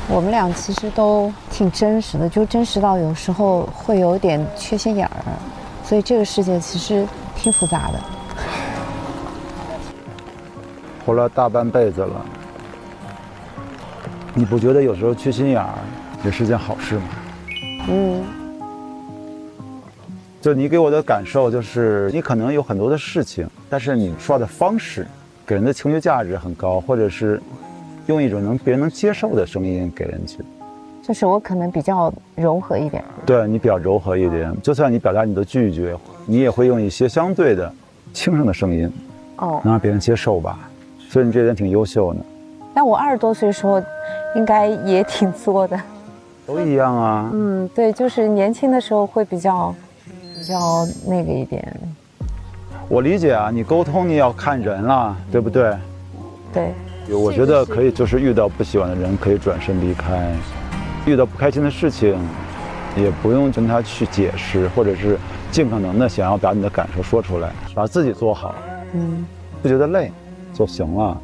我们俩其实都挺真实的，就真实到有时候会有点缺心眼儿，所以这个世界其实挺复杂的。活了大半辈子了，你不觉得有时候缺心眼儿也是件好事吗？就你给我的感受就是，你可能有很多的事情，但是你说的方式给人的情绪价值很高，或者是用一种别人能接受的声音给人去。就是我可能比较柔和一点。对，你比较柔和一点，就算你表达你的拒绝，你也会用一些相对的轻声的声音，能让别人接受吧。所以你这点挺优秀的。但我20多岁的时候，应该也挺作的。都一样啊。对，就是年轻的时候会比较那个一点。我理解啊，你沟通你要看人了，对不对？对。我觉得可以，就是遇到不喜欢的人可以转身离开，遇到不开心的事情，也不用跟他去解释，或者是尽可能的想要把你的感受说出来，把自己做好。不觉得累就行了。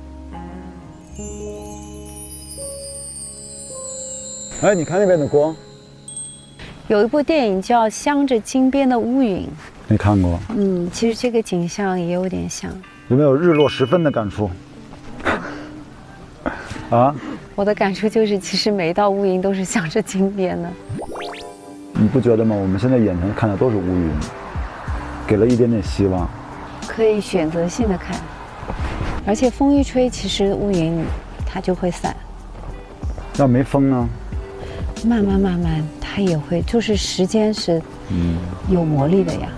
哎，你看那边的光。有一部电影叫《镶着金边的乌云》，没看过。其实这个景象也有点像。有没有日落时分的感触？啊？我的感触就是，其实每一道乌云都是镶着金边的。你不觉得吗？我们现在眼前看的都是乌云，给了一点点希望。可以选择性的看，而且风一吹，其实乌云它就会散。要没风呢？慢慢，它也会，就是时间是有魔力的呀。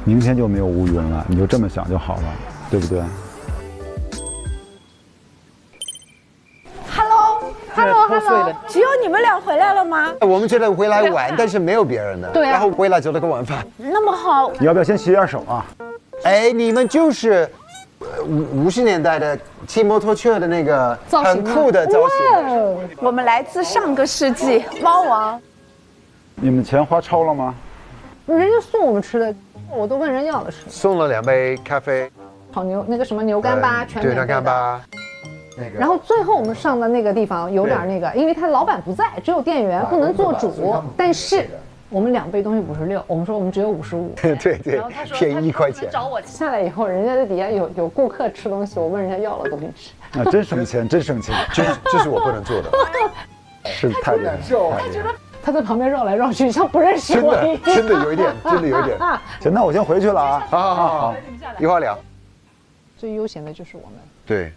明天就没有乌云了，你就这么想就好了，对不对？Hello， 只有你们俩回来了吗？我们这里回来玩，但是没有别人的。对啊。然后回来就了个晚饭。那么好。你要不要先洗点手啊？哎，你们就是50年代的骑摩托车的那个很酷的造型。我们来自上个世纪，猫王。你们钱花超了吗？人家送我们吃的，我都问人要了吃。送了2杯咖啡，炒牛那个什么牛干巴，全免费的。对，牛干巴。然后最后我们上的那个地方有点那个，因为他老板不在，只有店员，不能做主。但是我们2杯东西56，我们说我们只有55。对，便宜1块钱。找我下来以后，人家在底下有顾客吃东西，我问人家要了东西吃。啊，真省钱，真省钱，这是我不能做的。是太难受。他觉得他在旁边绕来绕去，像不认识我一样。真的有一点。行，那我先回去了啊。好，一会儿聊。最悠闲的就是我们。对。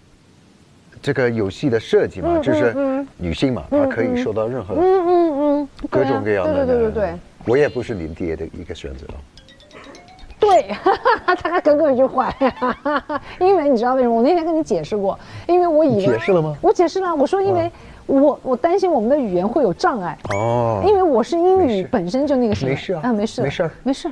这个游戏的设计嘛，就是女性嘛，她可以受到任何各种各样的。对。我也不是你爹的一个选择。对，他耿耿于怀。因为你知道为什么？我那天跟你解释过，因为我以为解释了吗？我解释了，我说因为我担心我们的语言会有障碍。哦。因为我是英语本身就那个什么。没事啊。没事，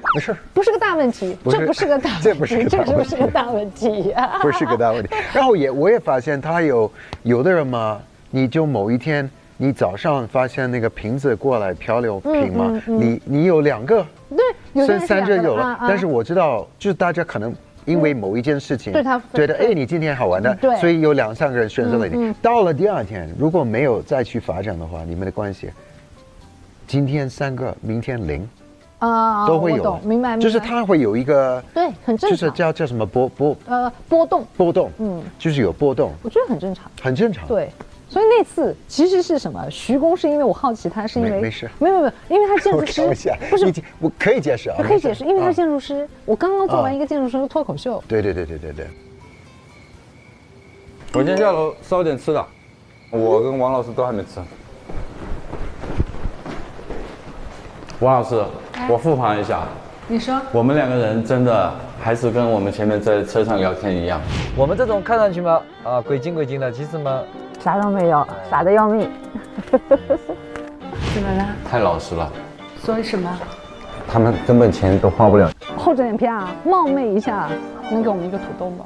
不是个大问题，这不是个大问题，这不是个大问题，不是个大问题。然后我也发现他有的人嘛，你就某一天你早上发现那个瓶子过来漂流瓶嘛，你有2个，对，有3个有了，但是我知道就是大家可能。因为某一件事情，觉得哎，你今天好玩的，所以有2、3个人选择了你。到了第2天，如果没有再去发展的话，你们的关系，今天3个，明天0，都会有，明白？就是它会有一个，对，很正常，就是叫什么波动，就是有波动，我觉得很正常，很正常，对。所以那次其实是什么？徐工是因为我好奇他，是因为没事，没有，因为他建筑师不是，我可以解释啊，可以解释，因为他是建筑师。我刚刚做完一个建筑师的脱口秀。对。我先下楼烧点吃的，我跟王老师都还没吃。王老师，我复盘一下，你说，我们2个人真的还是跟我们前面在车上聊天一样。我们这种看上去嘛，鬼精的，其实嘛。啥都没有，傻得要命。怎么了？太老实了。所以什么？他们根本钱都花不了。厚着脸皮啊，冒昧一下，能给我们一个土豆吗？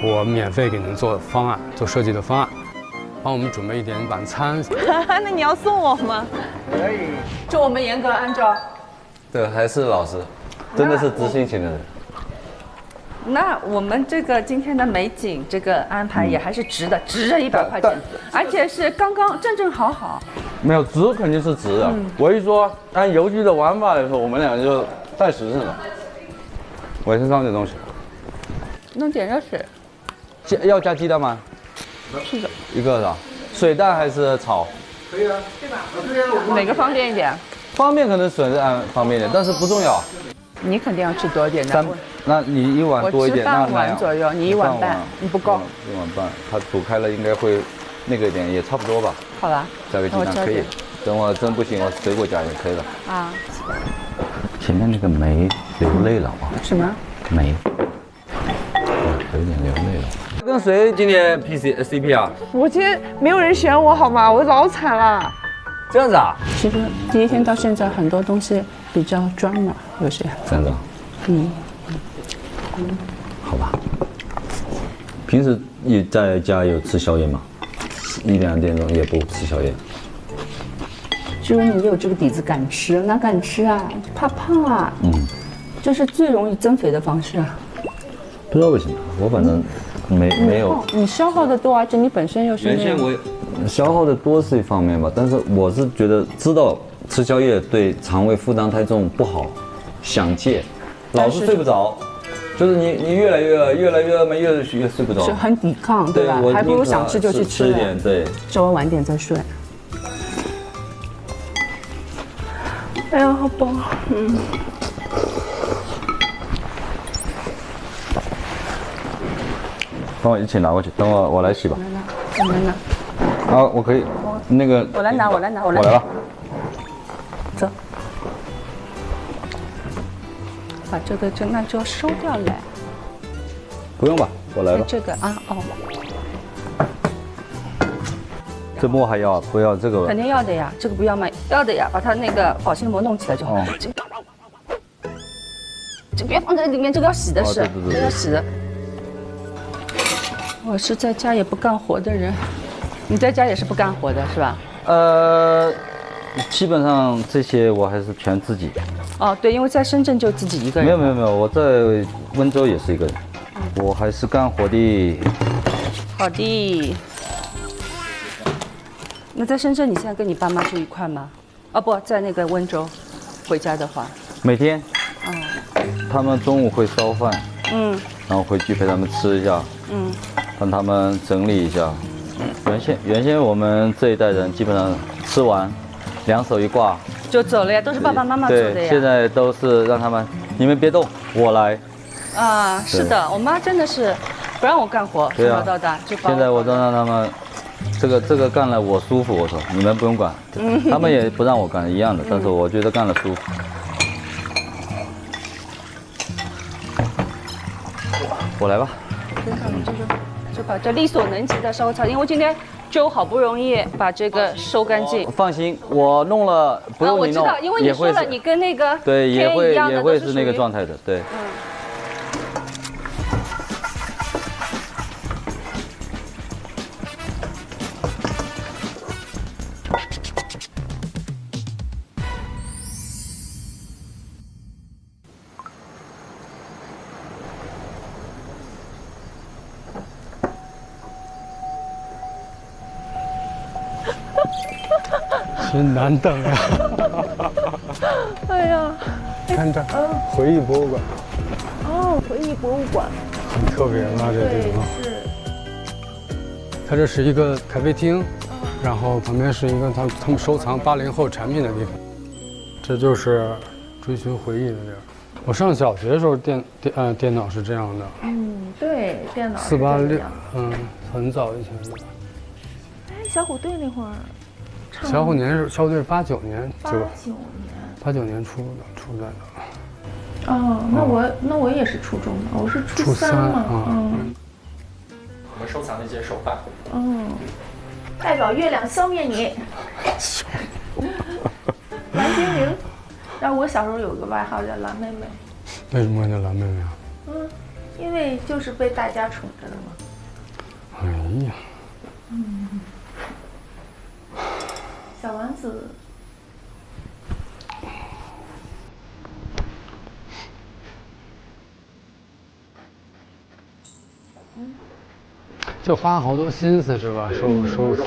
我免费给您做方案，做设计的方案，帮我们准备一点晚餐。那你要送我吗？可以。就我们严格按照。对，还是老师，真的是知心型的人。那我们这个今天的美景这个安排也还是值的，值着100块钱，而且是刚刚正好。没有值肯定是值的。我一说按邮局的玩法来说，我们俩就太实诚了。我先上点东西。弄点热水。要加鸡蛋吗？是的。一个是吧？水蛋还是炒？可以啊，对吧？对啊，哪个方便一点？方便可能水蛋方便一点，但是不重要。你肯定要吃多一点的。那你一碗多一点，我吃半碗左右，你1碗半，你不够。1碗半，它煮开了应该会那个一点，也差不多吧。好吧。加个鸡蛋可以。等我真不行，我水果加也可以了。啊。前面那个梅流泪了啊。什么？梅。有点流泪了。跟谁今天 CP 啊？我今天没有人选我好吗？我老惨了。这样子啊？其实第一天到现在很多东西比较专嘛，有些。这样子。好吧。平时你在家有吃宵夜吗？1、2点钟也不吃宵夜。只有你有这个底子敢吃，哪敢吃啊？怕胖啊。这是最容易增肥的方式啊。不知道为什么，我反正没有。你消耗的多，而且你本身又是。原先我消耗的多是一方面吧，但是我是觉得知道吃宵夜对肠胃负担太重不好，想戒，老是睡不着，就是你越来越睡不着，是很抵抗，对吧？还不如想吃就去吃点，对，稍微晚点再睡。哎呀，好饱，帮我一起拿过去，等我来洗吧。我来拿。啊，我可以，那个。我来拿。我来了。走。把这个那就收掉来。不用吧，我来吧。这个啊，哦。这膜还要不要这个？肯定要的呀，这个不要吗？要的呀，把它那个保鲜膜弄起来就好。这别放在里面，这个要洗的是，这个要洗的。我是在家也不干活的人，你在家也是不干活的是吧？基本上这些我还是全自己。哦，对，因为在深圳就自己一个人。没有，我在温州也是一个人，我还是干活的。好的。那在深圳，你现在跟你爸妈住一块吗？哦不，在那个温州，回家的话。每天。他们中午会烧饭。然后回去陪他们吃一下。帮他们整理一下。原先我们这一代人基本上吃完，2手一挂就走了呀，都是爸爸妈妈做的呀。对，现在都是让他们，你们别动，我来。啊，是的，我妈真的是不让我干活，从小到大就。现在我都让他们，这个干了我舒服，我说你们不用管，他们也不让我干一样的，但是我觉得干了舒服。我来吧。就把这力所能及的稍微擦，因为今天粥好不容易把这个收干净。放心，我弄了不用你弄，我知道，因为你说了，你跟那个对也会是那个状态的，对。真难等呀！哎呀，看这回忆博物馆。哦，回忆博物馆。很特别嘛，这地方。是。它这是一个咖啡厅，然后旁边是一个他们收藏80后产品的地方。这就是追寻回忆的地儿。我上小学的时候电脑是这样的。对，电脑。486，很早以前的。哎，小虎队那会儿。小虎队是89年，89年出来的。哦，那我也是初中的，我是初3嘛。我们收藏的一些手办。代表月亮消灭你。蓝精灵。然后我小时候有个外号叫蓝妹妹。为什么叫蓝妹妹啊？因为就是被大家宠着的嘛。哎呀。小丸子。就花好多心思是吧？收藏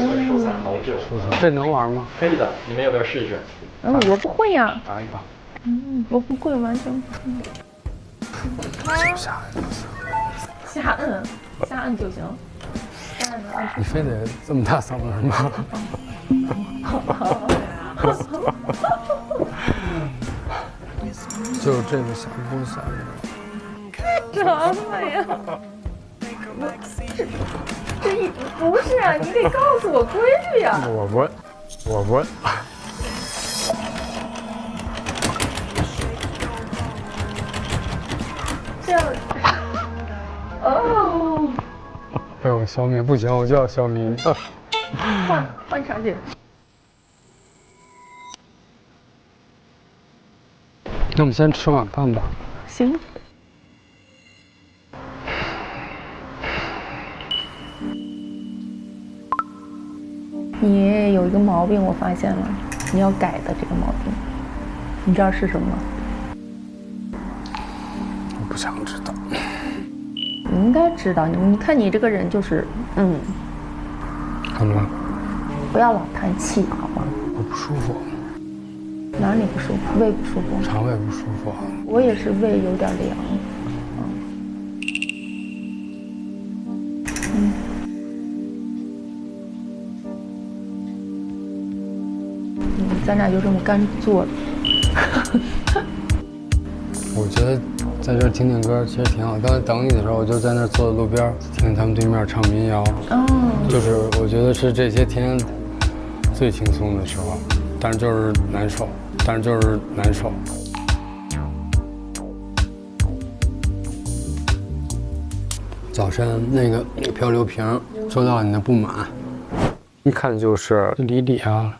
毛质，这能玩吗？可以的，你们要不要试一试？我不会呀。打一把。我不会，完全不会。瞎摁就行。你非得这么大嗓门吗？就这个小不小什么呀？这不是啊，你得告诉我规律呀。我不。这样。哦。被我消灭不行，我就要消灭你。换场景。那我们先吃晚饭吧。行。你有一个毛病，我发现了，你要改的这个毛病，你知道是什么吗？我不想知道。你应该知道，你看你这个人就是，怎么了？不要老叹气，好吗？我不舒服。哪里不舒服？胃不舒服？肠胃不舒服。我也是胃有点凉。咱俩就这么干坐着。我觉得在这儿听听歌其实挺好。刚才等你的时候，我就在那儿坐在路边，听他们对面唱民谣。就是我觉得是这些天最轻松的时候，但是就是难受。早晨那个漂流瓶收到了你的不满，一看就是李啊。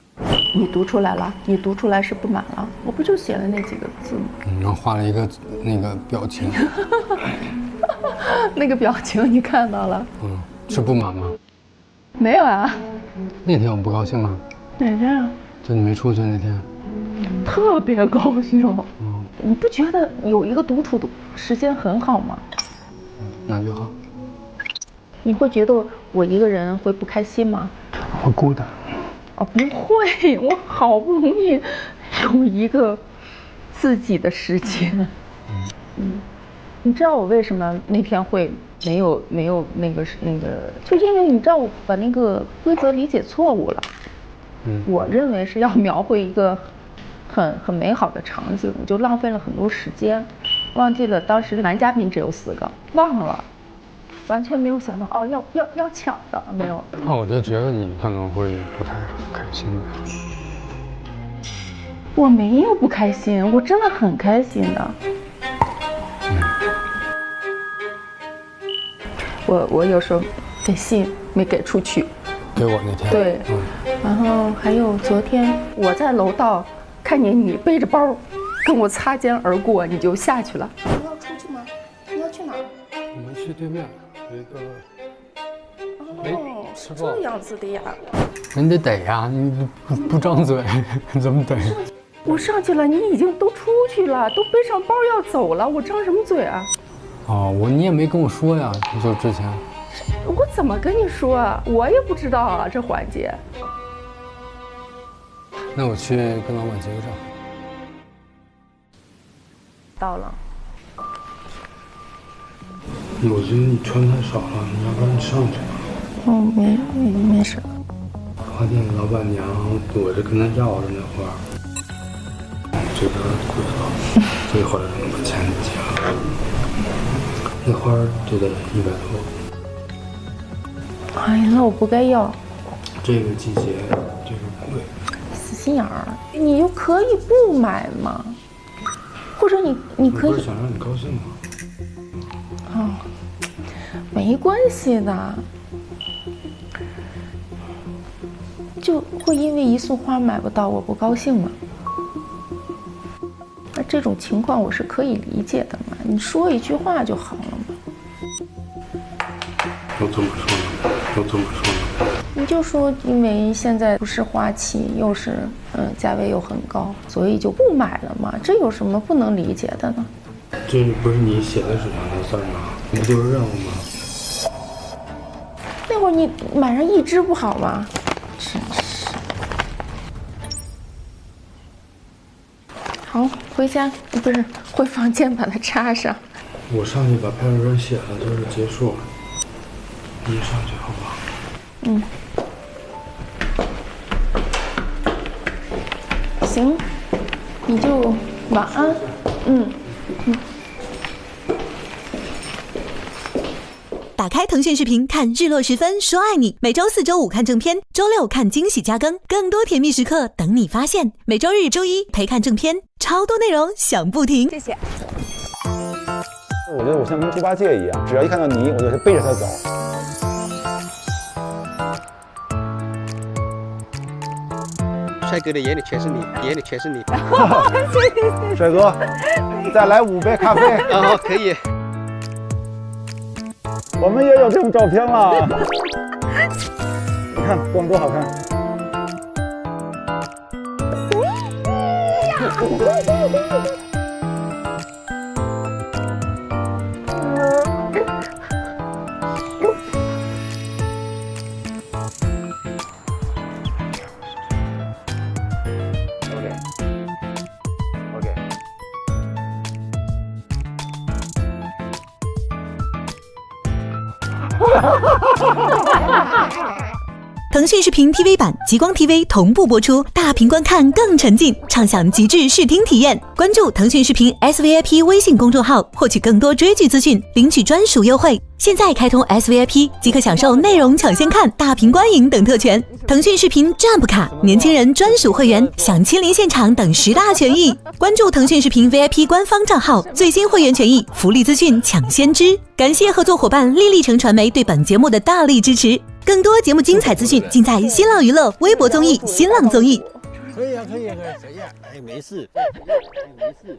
你读出来了，你读出来是不满了，我不就写了那几个字吗？然后画了一个那个表情。那个表情你看到了？是不满吗？没有啊。那天我不高兴吗？哪天啊？就你没出去那天。特别高兴。你不觉得有一个独处的时间很好吗？那就好。你会觉得我一个人会不开心吗？会孤单。不会，我好不容易有一个自己的时间。你知道我为什么那天会没有那个，就因为你知道我把那个规则理解错误了。我认为是要描绘一个很美好的场景，我就浪费了很多时间，忘记了当时男嘉宾只有4个，忘了。完全没有想到要抢的，没有。那我就觉得你可能会不太开心的。我没有不开心，我真的很开心的。我有时候给信没给出去，给我那天。对，然后还有昨天我在楼道看见你背着包跟我擦肩而过，你就下去了。你要出去吗？你要去哪儿？我们去对面。吃这样子的呀？你得逮呀，你不张嘴怎么逮？我上去了，你已经都出去了，都背上包要走了，我张什么嘴啊？你也没跟我说呀，就之前。我怎么跟你说啊？我也不知道啊，这环节。那我去跟老板结个账。到了。我觉得你穿太少了，你要不然你上去吧。没事。花店老板娘躲着跟他要的那花，这边不知道，这会儿把钱给结了，那花就得100多。哎呀，那我不该要。这个季节这个贵。死心眼儿，你就可以不买嘛，或者你可以。我不是想让你高兴吗？没关系的，就会因为一束花买不到，我不高兴吗？那这种情况我是可以理解的嘛，你说一句话就好了嘛。又这么说呢？你就说因为现在不是花期，又是价位又很高，所以就不买了嘛，这有什么不能理解的呢？这不是你写的纸上的算吗？这不就是任务吗？那会儿你晚上一只不好吗？真是。好，回家不是回房间把它插上。我上去把派出所写了，就是结束了。你上去好不好？嗯。行，你就晚安。嗯。打开腾讯视频看日落时分说爱你，每周4、周5看正片，周6看惊喜加更，更多甜蜜时刻等你发现。每周日、周一陪看正片，超多内容想不停。谢谢。我觉得我像跟猪八戒一样，只要一看到泥，我就背着他走。帅哥的眼里全是你，眼里全是你。帅哥，再来5杯咖啡。哦，可以。我们也有这种照片了，你看光多好看。腾讯视频 TV 版、极光 TV 同步播出，大屏观看更沉浸，畅享极致视听体验。关注腾讯视频 SVIP 微信公众号，获取更多追剧资讯，领取专属优惠。现在开通 SVIP 即可享受内容抢先看、大屏观影等特权。腾讯视频 Jump 卡、年轻人专属会员、享亲临现场等10大权益。关注腾讯视频 VIP 官方账号，最新会员权益、福利资讯抢先知。感谢合作伙伴丽丽城传媒对本节目的大力支持。更多节目精彩资讯尽在新浪娱乐微博综艺、新浪综艺。可以啊，可以啊，可以，哎，没事，没事。